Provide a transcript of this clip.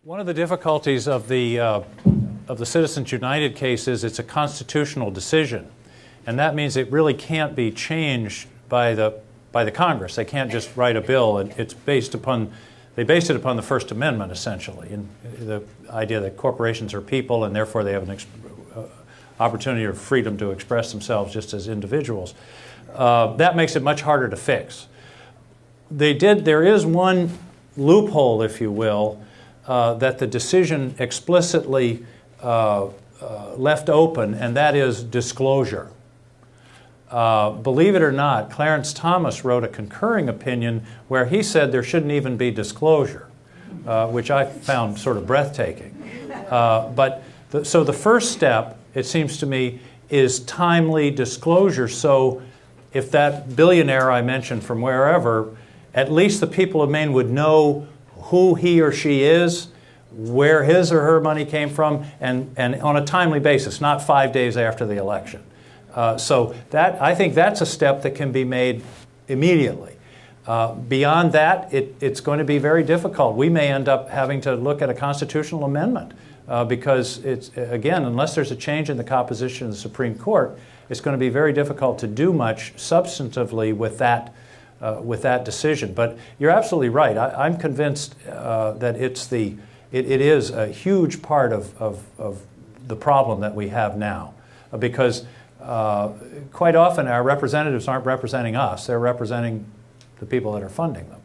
One of the difficulties of the Citizens United case is it's a constitutional decision, and that means it really can't be changed by the Congress. They can't just write a bill, and it's based upon they based it upon the First Amendment essentially, and the idea that corporations are people and therefore they have an opportunity or freedom to express themselves just as individuals. That makes it much harder to fix. There is one loophole, if you will, that the decision explicitly left open, and that is disclosure. Believe it or not, Clarence Thomas wrote a concurring opinion where he said there shouldn't even be disclosure, which I found sort of breathtaking. So the first step, it seems to me, is timely disclosure. So if that billionaire I mentioned from wherever, at least the people of Maine would know who he or she is, where his or her money came from, and on a timely basis, not 5 days after the election. So I think that's a step that can be made immediately. Beyond that, it's going to be very difficult. We may end up having to look at a constitutional amendment because it's, again, unless there's a change in the composition of the Supreme Court, it's going to be very difficult to do much substantively with that decision. But you're absolutely right. I'm convinced that it is a huge part of the problem that we have now, because quite often our representatives aren't representing us, they're representing the people that are funding them.